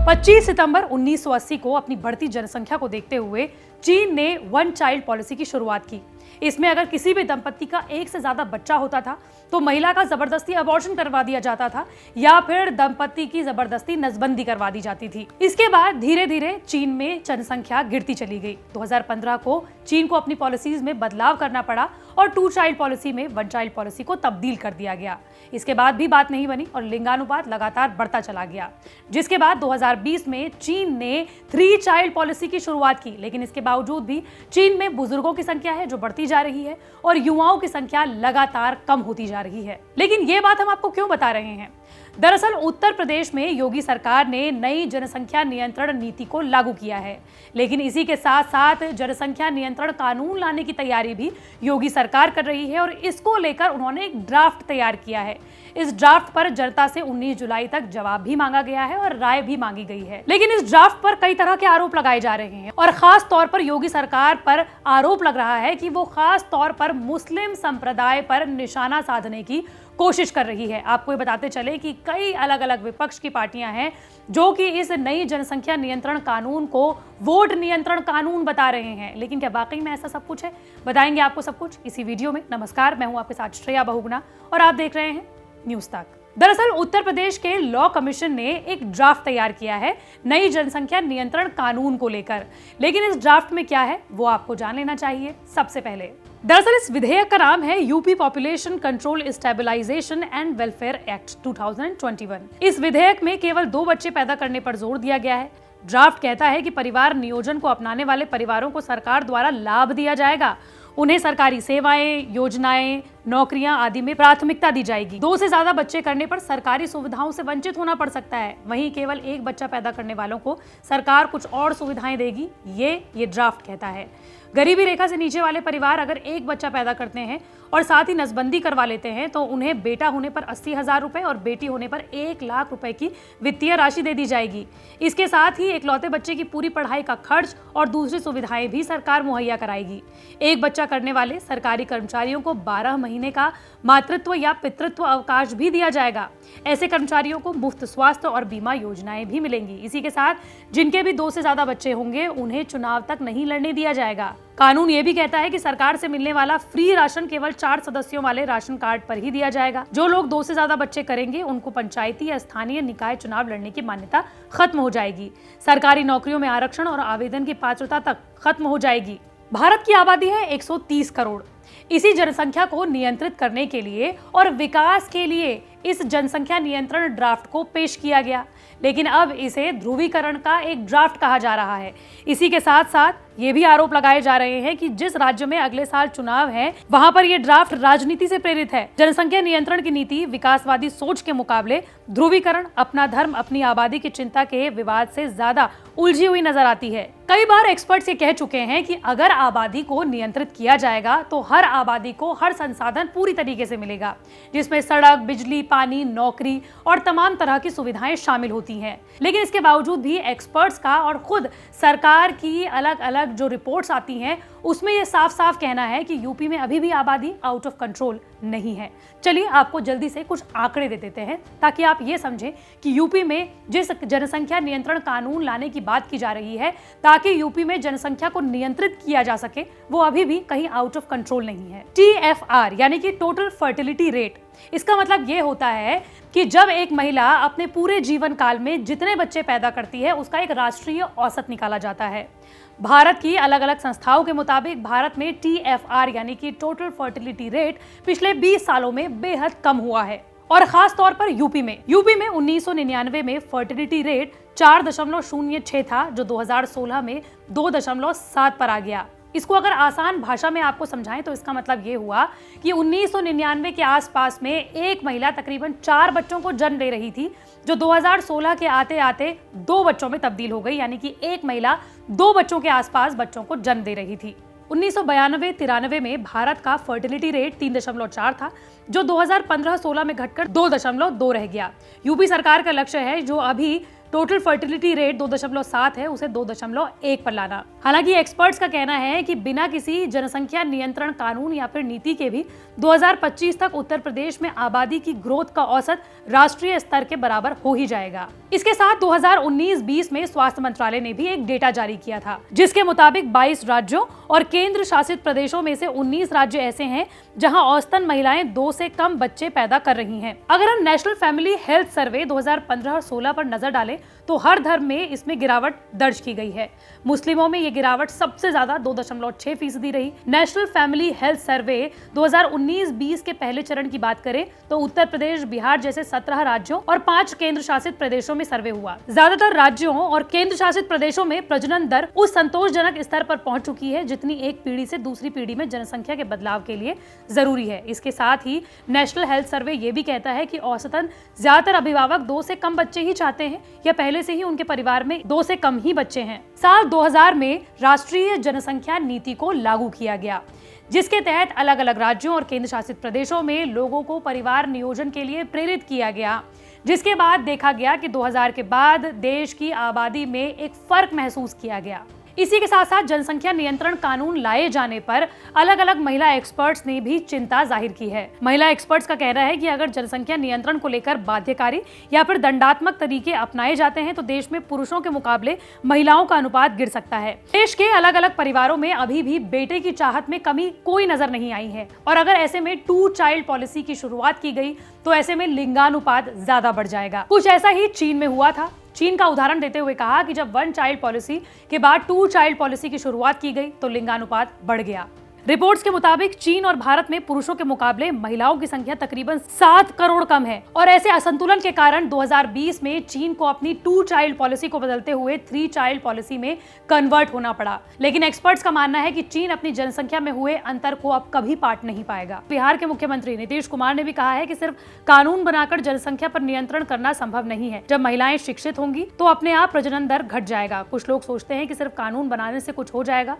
25 सितंबर 1980 को अपनी बढ़ती जनसंख्या को देखते हुए चीन ने वन चाइल्ड पॉलिसी की शुरुआत की। इसमें अगर किसी भी दंपत्ति का एक से ज्यादा बच्चा होता था तो महिला का जबरदस्ती अबॉर्शन करवा दिया जाता था या फिर दंपत्ति की जबरदस्ती नसबंदी करवा दी जाती थी। इसके बाद धीरे धीरे चीन में जनसंख्या गिरती चली गई। 2015 को चीन को अपनी पॉलिसीज में बदलाव करना पड़ा और टू चाइल्ड पॉलिसी में वन चाइल्ड पॉलिसी को तब्दील कर दिया गया। इसके बाद भी बात नहीं बनी और लिंगानुपात लगातार बढ़ता चला गया, जिसके बाद 2020 में चीन ने 3 चाइल्ड पॉलिसी की शुरुआत की। लेकिन इसके बावजूद भी चीन में बुजुर्गों की संख्या है जो बढ़ती जा रही है और युवाओं की संख्या लगातार कम होती जा रही है। लेकिन ये बात हम आपको क्यों बता रहे हैं? दरअसल उत्तर प्रदेश में योगी सरकार ने नई जनसंख्या नियंत्रण नीति को लागू किया है, लेकिन इसी के साथ साथ जनसंख्या नियंत्रण कानून लाने की तैयारी भी योगी सरकार कर रही है और इसको लेकर उन्होंने एक ड्राफ्ट तैयार किया है। इस ड्राफ्ट पर जनता से 19 जुलाई तक जवाब भी मांगा गया है और राय भी मांगी गई है। लेकिन इस ड्राफ्ट पर कई तरह के आरोप लगाए जा रहे हैं और खास तौर पर योगी सरकार पर आरोप लग रहा है कि वो खास तौर पर मुस्लिम संप्रदाय पर निशाना साधने की कोशिश कर रही है। आपको ये बताते चले कि कई अलग अलग विपक्ष की पार्टियां हैं जो कि इस नई जनसंख्या नियंत्रण कानून को वोट नियंत्रण कानून बता रहे हैं। लेकिन क्या वाकई में ऐसा सब कुछ है? बताएंगे आपको सब कुछ इसी वीडियो में। नमस्कार, मैं हूं आपके साथ श्रेया बहुगुणा और आप देख रहे हैं न्यूज़ तक। दरअसल उत्तर प्रदेश के लॉ कमीशन ने एक ड्राफ्ट तैयार किया है नई जनसंख्या नियंत्रण कानून को लेकर। लेकिन इस ड्राफ्ट में क्या है वो आपको जान लेना चाहिए सबसे पहले। दरअसल इस विधेयक का नाम है UP population control stabilisation and welfare act 2021। इस विधेयक में केवल 2 बच्चे पैदा करने पर जोर दिया गया है। ड्राफ्ट कहता है कि परिवार नियोजन को अपनाने वाले परिवारों को सरकार द्वारा लाभ दिया जाएगा। उन्हें सरकारी सेवाएं, योजनाएं, नौकरियां आदि में प्राथमिकता दी जाएगी। 2 से ज्यादा बच्चे करने पर सरकारी सुविधाओं से वंचित होना पड़ सकता है। वहीं केवल 1 बच्चा पैदा करने वालों को सरकार कुछ और सुविधाएं देगी, ये ड्राफ्ट कहता है। गरीबी रेखा से नीचे वाले परिवार अगर 1 बच्चा पैदा करते हैं और साथ ही नसबंदी करवा लेते हैं तो उन्हें बेटा होने पर 80,000 रुपए और बेटी होने पर 1 लाख रुपए की वित्तीय राशि दे दी जाएगी। इसके साथ ही इकलौते बच्चे की पूरी पढ़ाई का खर्च और दूसरी सुविधाएं भी सरकार मुहैया कराएगी। 1 बच्चा करने वाले सरकारी कर्मचारियों को 12 महीने का मातृत्व या पितृत्व अवकाश भी दिया जाएगा। ऐसे कर्मचारियों को मुफ्त स्वास्थ्य और बीमा योजनाएं भी मिलेंगी। इसी के साथ जिनके भी 2 से ज्यादा बच्चे होंगे उन्हें चुनाव तक नहीं लड़ने दिया जाएगा। कानून ये भी कहता है कि सरकार से मिलने वाला फ्री राशन केवल 4 सदस्यों वाले राशन कार्ड पर ही दिया जाएगा। जो लोग 2 से ज्यादा बच्चे करेंगे उनको पंचायती या स्थानीय निकाय चुनाव लड़ने की मान्यता खत्म हो जाएगी। सरकारी नौकरियों में आरक्षण और आवेदन की पात्रता तक खत्म हो जाएगी। भारत की आबादी है 130 करोड़। इसी जनसंख्या को नियंत्रित करने के लिए और विकास के लिए इस जनसंख्या नियंत्रण ड्राफ्ट को पेश किया गया, लेकिन अब इसे ध्रुवीकरण का एक ड्राफ्ट कहा जा रहा है। इसी के साथ साथ ये भी आरोप लगाए जा रहे हैं कि जिस राज्य में अगले साल चुनाव है वहां पर यह ड्राफ्ट राजनीति से प्रेरित है। जनसंख्या नियंत्रण की नीति विकासवादी सोच के मुकाबले ध्रुवीकरण, अपना धर्म, अपनी आबादी की चिंता के विवाद से ज्यादा उलझी हुई नजर आती है। कई बार एक्सपर्ट्स ये कह चुके हैं कि अगर आबादी को नियंत्रित किया जाएगा तो हर आबादी को हर संसाधन पूरी तरीके से मिलेगा, जिसमें सड़क, बिजली, पानी, नौकरी और तमाम तरह की सुविधाएं शामिल होती हैं। लेकिन इसके बावजूद भी एक्सपर्ट्स का और खुद सरकार की अलग अलग जो रिपोर्ट्स आती हैं उसमें यह साफ साफ कहना है कि यूपी में अभी भी आबादी आउट ऑफ कंट्रोल नहीं है। चलिए आपको जल्दी से कुछ आंकड़े दे देते हैं ताकि आप ये समझें कि यूपी में जिस जनसंख्या नियंत्रण कानून लाने की बात की जा रही है ताकि यूपी में जनसंख्या को नियंत्रित किया जा सके, वो अभी भी कहीं आउट ऑफ कंट्रोल नहीं है। TFR यानी कि टोटल फर्टिलिटी रेट, इसका मतलब ये होता है कि जब एक महिला अपने पूरे जीवन काल में जितने बच्चे पैदा करती है उसका एक राष्ट्रीय औसत निकाला जाता है। भारत की अलग अलग संस्थाओं के मुताबिक भारत में TFR यानी कि टोटल फर्टिलिटी रेट पिछले 20 सालों में बेहद कम हुआ है और खास तौर पर यूपी में 1999 में फर्टिलिटी रेट 4.06 था, जो 2016 में 2.7 पर आ गया। इसको अगर आसान भाषा में आपको समझाएं तो इसका मतलब ये हुआ कि 1999 के आसपास में एक महिला तकरीबन 4 बच्चों को जन्म दे रही थी, जो 2016 के आते आते 2 बच्चों में तब्दील हो गई, यानी कि एक महिला 2 बच्चों के आसपास बच्चों को जन्म दे रही थी। 1992-93 में भारत का फर्टिलिटी रेट 3.4 था, जो 2015-16 में घटकर 2.2 रह गया। यूपी सरकार का लक्ष्य है जो अभी टोटल फर्टिलिटी रेट 2.7 है, उसे 2.1 पर लाना। हालांकि एक्सपर्ट्स का कहना है कि बिना किसी जनसंख्या नियंत्रण कानून या फिर नीति के भी 2025 तक उत्तर प्रदेश में आबादी की ग्रोथ का औसत राष्ट्रीय स्तर के बराबर हो ही जाएगा। इसके साथ 2019-20 में स्वास्थ्य मंत्रालय ने भी एक डेटा जारी किया था, जिसके मुताबिक 22 राज्यों और केंद्र शासित प्रदेशों में से 19 राज्य ऐसे हैं जहां औसतन महिलाएं 2 से कम बच्चे पैदा कर रही हैं। अगर हम नेशनल फैमिली हेल्थ सर्वे 2015 और 16 पर नजर डालें तो हर धर्म में इसमें गिरावट दर्ज की गई है। मुस्लिमों में ये गिरावट सबसे ज्यादा 2.6% रही। नेशनल फैमिली हेल्थ सर्वे 2019-20 के पहले चरण की बात करें तो उत्तर प्रदेश, बिहार जैसे 17 राज्यों और 5 केंद्र शासित प्रदेशों में सर्वे हुआ। ज्यादातर राज्यों और केंद्र शासित प्रदेशों में प्रजनन दर उस संतोषजनक स्तर पर पहुंच चुकी है जितनी एक पीढ़ी से दूसरी पीढ़ी में जनसंख्या के बदलाव के लिए जरूरी है। इसके साथ ही नेशनल हेल्थ सर्वे ये भी कहता है कि औसतन ज्यादातर अभिभावक 2 से कम बच्चे ही चाहते हैं या पहले से ही उनके परिवार में 2 से कम ही बच्चे हैं। साल 2000 में राष्ट्रीय जनसंख्या नीति को लागू किया गया, जिसके तहत अलग अलग राज्यों और केंद्र शासित प्रदेशों में लोगों को परिवार नियोजन के लिए प्रेरित किया गया, जिसके बाद देखा गया कि 2000 के बाद देश की आबादी में एक फर्क महसूस किया गया। इसी के साथ साथ जनसंख्या नियंत्रण कानून लाए जाने पर अलग अलग महिला एक्सपर्ट्स ने भी चिंता जाहिर की है। महिला एक्सपर्ट्स का कहना है कि अगर जनसंख्या नियंत्रण को लेकर बाध्यकारी या फिर दंडात्मक तरीके अपनाए जाते हैं तो देश में पुरुषों के मुकाबले महिलाओं का अनुपात गिर सकता है। देश के अलग अलग परिवारों में अभी भी बेटे की चाहत में कमी कोई नजर नहीं आई है और अगर ऐसे में 2 चाइल्ड पॉलिसी की शुरुआत की गई तो ऐसे में लिंगानुपात ज्यादा बढ़ जाएगा। कुछ ऐसा ही चीन में हुआ था। चीन का उदाहरण देते हुए कहा कि जब 1 चाइल्ड पॉलिसी के बाद 2 चाइल्ड पॉलिसी की शुरुआत की गई तो लिंगानुपात बढ़ गया। रिपोर्ट्स के मुताबिक चीन और भारत में पुरुषों के मुकाबले महिलाओं की संख्या तकरीबन 7 करोड़ कम है और ऐसे असंतुलन के कारण 2020 में चीन को अपनी 2 चाइल्ड पॉलिसी को बदलते हुए 3 चाइल्ड पॉलिसी में कन्वर्ट होना पड़ा। लेकिन एक्सपर्ट्स का मानना है कि चीन अपनी जनसंख्या में हुए अंतर को अब कभी पाट नहीं पाएगा। बिहार के मुख्यमंत्री नीतीश कुमार ने भी कहा है कि सिर्फ कानून बनाकर जनसंख्या पर नियंत्रण करना संभव नहीं है। जब महिलाएं शिक्षित होंगी तो अपने आप प्रजनन दर घट जाएगा। कुछ लोग सोचते हैं कि सिर्फ कानून बनाने से कुछ हो जाएगा।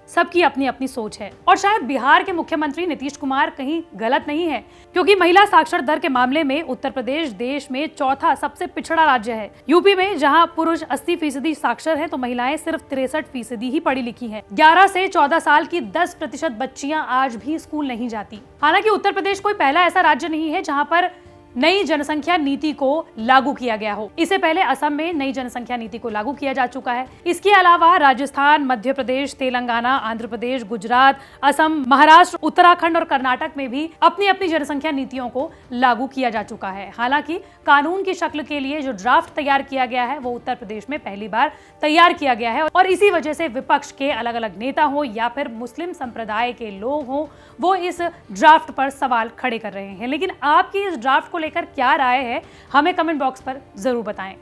सबकी अपनी अपनी सोच है और शायद बिहार के मुख्यमंत्री नीतीश कुमार कहीं गलत नहीं है, क्योंकि महिला साक्षर दर के मामले में उत्तर प्रदेश देश में 4था सबसे पिछड़ा राज्य है। यूपी में जहां पुरुष 80% साक्षर है तो महिलाएं सिर्फ 63% ही पढ़ी लिखी हैं। 11 से 14 साल की 10% बच्चियां आज भी स्कूल नहीं जाती। हालांकि उत्तर प्रदेश कोई पहला ऐसा राज्य नहीं है जहाँ पर नई जनसंख्या नीति को लागू किया गया हो। इससे पहले असम में नई जनसंख्या नीति को लागू किया जा चुका है। इसके अलावा राजस्थान, मध्य प्रदेश, तेलंगाना, आंध्र प्रदेश, गुजरात, असम, महाराष्ट्र, उत्तराखंड और कर्नाटक में भी अपनी अपनी जनसंख्या नीतियों को लागू किया जा चुका है। हालांकि कानून की शक्ल के लिए जो ड्राफ्ट तैयार किया गया है वो उत्तर प्रदेश में पहली बार तैयार किया गया है और इसी वजह से विपक्ष के अलग अलग नेता हो या फिर मुस्लिम संप्रदाय के लोग हो, वो इस ड्राफ्ट पर सवाल खड़े कर रहे हैं। लेकिन आपकी इस ड्राफ्ट को लेकर क्या राय है, हमें कमेंट बॉक्स पर जरूर बताएं।